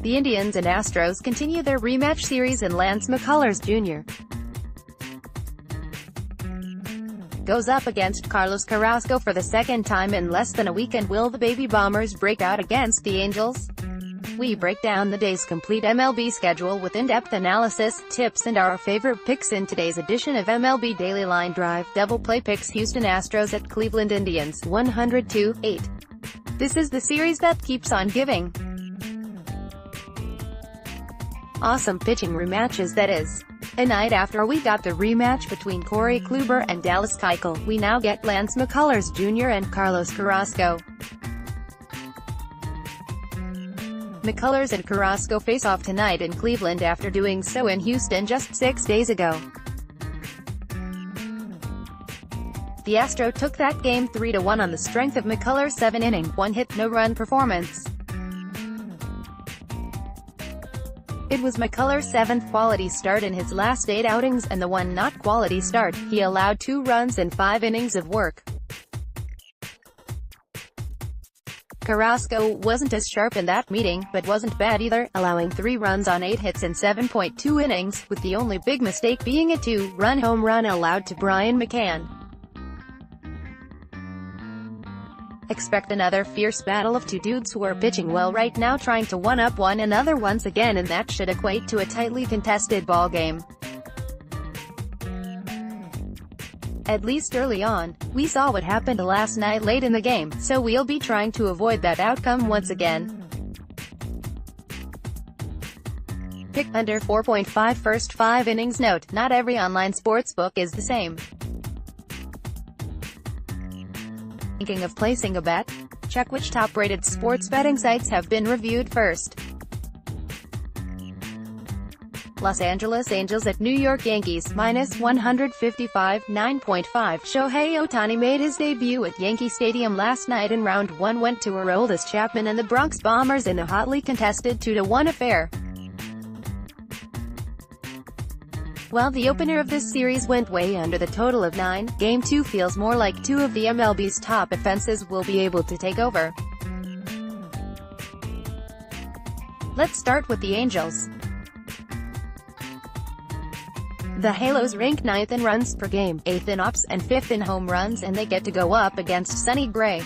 The Indians and Astros continue their rematch series and Lance McCullers Jr. goes up against Carlos Carrasco for the second time in less than a week. And will the Baby Bombers break out against the Angels? We break down the day's complete MLB schedule with in-depth analysis, tips and our favorite picks in today's edition of MLB Daily Line Drive. Double play picks: Houston Astros at Cleveland Indians, 102-8. This is the series that keeps on giving. Awesome pitching rematches, that is. A night after we got the rematch between Corey Kluber and Dallas Keuchel, we now get Lance McCullers Jr. and Carlos Carrasco. McCullers and Carrasco face off tonight in Cleveland after doing so in Houston just 6 days ago. The Astro took that game 3-1 on the strength of McCullers' 7-inning, 1-hit, no-run performance. It was McCullers' 7th quality start in his last 8 outings, and the one not quality start. He allowed 2 runs in 5 innings of work. Carrasco wasn't as sharp in that meeting, but wasn't bad either, allowing 3 runs on 8 hits in 7.2 innings, with the only big mistake being a 2-run home run allowed to Brian McCann. Expect another fierce battle of two dudes who are pitching well right now, trying to one-up one another once again, and that should equate to a tightly contested ballgame. At least early on, we saw what happened last night late in the game, so we'll be trying to avoid that outcome once again. Pick under 4.5 first 5 innings. Note, not every online sportsbook is the same. Thinking of placing a bet? Check which top-rated sports betting sites have been reviewed first. Los Angeles Angels at New York Yankees, -155, 9.5. Shohei Ohtani made his debut at Yankee Stadium last night in Round 1, went to Aroldis Chapman and the Bronx Bombers in a hotly contested 2-1 affair. While the opener of this series went way under the total of 9, Game 2 feels more like 2 of the MLB's top offenses will be able to take over. Let's start with the Angels. The Halos rank 9th in runs per game, 8th in ops, and 5th in home runs, and they get to go up against Sonny Gray.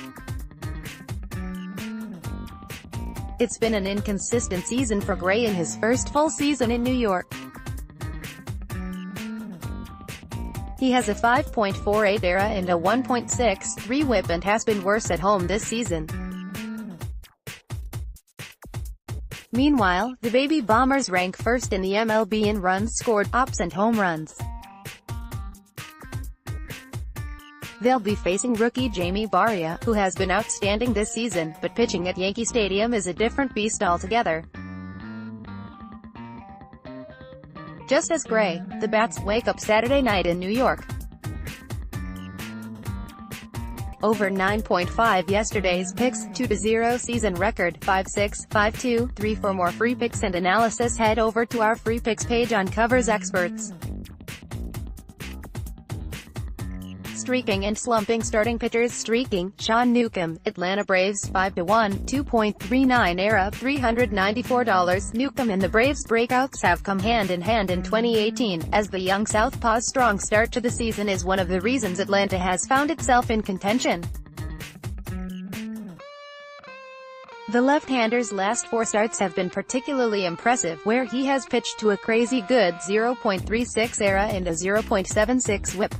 It's been an inconsistent season for Gray in his first full season in New York. He has a 5.48 ERA and a 1.63 WHIP and has been worse at home this season. Meanwhile, the Baby Bombers rank 1st in the MLB in runs scored, ops and home runs. They'll be facing rookie Jamie Barria, who has been outstanding this season, but pitching at Yankee Stadium is a different beast altogether. Just as Gray, the Bats wake up Saturday night in New York. Over 9.5 yesterday's picks, 2-0 season record, 5-6, 5-2, 3. For more free picks and analysis, head over to our free picks page on Covers Experts. Streaking and slumping starting pitchers. Streaking, Sean Newcomb, Atlanta Braves, 5-1, 2.39 ERA, $394. Newcomb and the Braves' breakouts have come hand in hand in 2018, as the young southpaw's strong start to the season is one of the reasons Atlanta has found itself in contention. The left-hander's last 4 starts have been particularly impressive, where he has pitched to a crazy good 0.36 ERA and a 0.76 WHIP.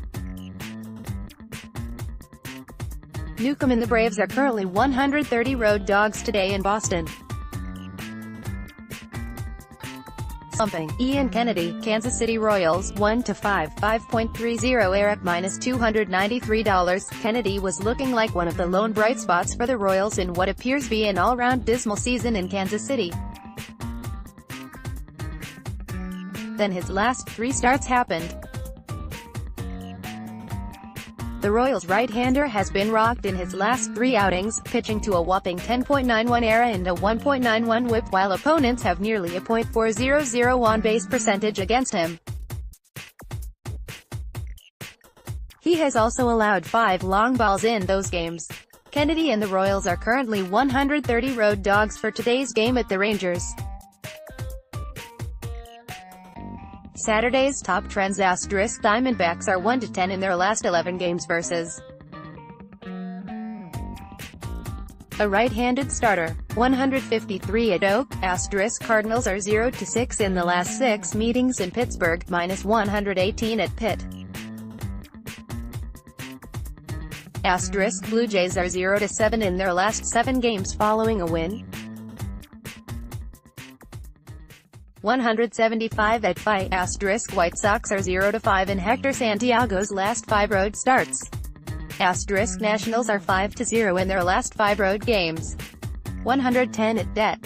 Newcomb and the Braves are currently 130 road dogs today in Boston. Slumping, Ian Kennedy, Kansas City Royals, 1-5, 5.30 ERA, -$293. Kennedy was looking like one of the lone bright spots for the Royals in what appears to be an all-round dismal season in Kansas City. Then his last 3 starts happened. The Royals' right-hander has been rocked in his last 3 outings, pitching to a whopping 10.91 ERA and a 1.91 WHIP, while opponents have nearly a .400 on-base percentage against him. He has also allowed 5 long balls in those games. Kennedy and the Royals are currently 130 road dogs for today's game at the Rangers. Saturday's top trends. Diamondbacks are 1-10 in their last 11 games versus a right-handed starter, 153 at Oak. Cardinals are 0-6 in the last 6 meetings in Pittsburgh, -118 at Pitt. Blue Jays are 0-7 in their last 7 games following a win, 175 at Fight. White Sox are 0-5 in Hector Santiago's last 5 road starts. Nationals are 5-0 in their last 5 road games, 110 at Det.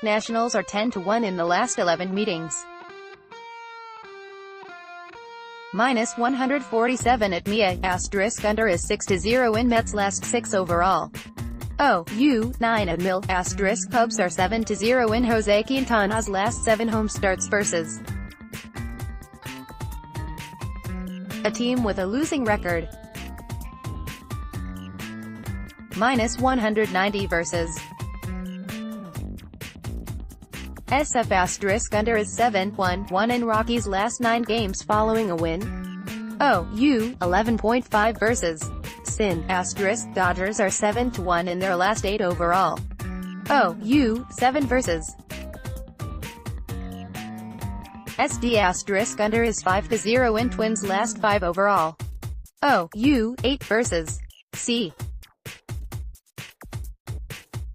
Nationals are 10-1 in the last 11 meetings, -147 at Mia. Under is 6-0 in Mets' last 6 overall. 9 at Mill. Cubs are 7-0 in Jose Quintana's last 7 home starts versus a team with a losing record, -190 versus SF. Under is 7-1 in Rockies' last 9 games following a win, 11.5 versus Sin. Dodgers are 7-1 in their last 8 overall, 7 versus SD. Under is 5-0 in Twins' last 5 overall, 8 versus C.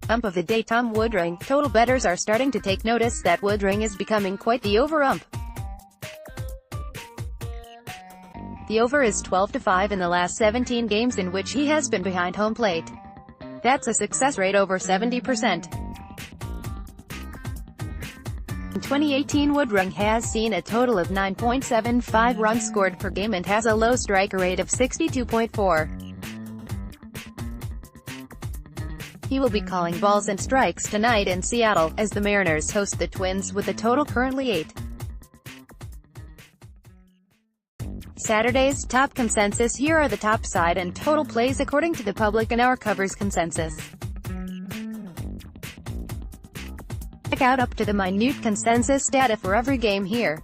Ump of the day. Tom Woodring. Total bettors are starting to take notice that Woodring is becoming quite the over-ump. The over is 12-5 in the last 17 games in which he has been behind home plate. That's a success rate over 70%. In 2018, Woodring has seen a total of 9.75 runs scored per game and has a low strike rate of 62.4. He will be calling balls and strikes tonight in Seattle, as the Mariners host the Twins with a total currently 8. Saturday's top consensus. Here are the top side and total plays according to the public and our covers consensus. Check out up to the minute consensus data for every game here.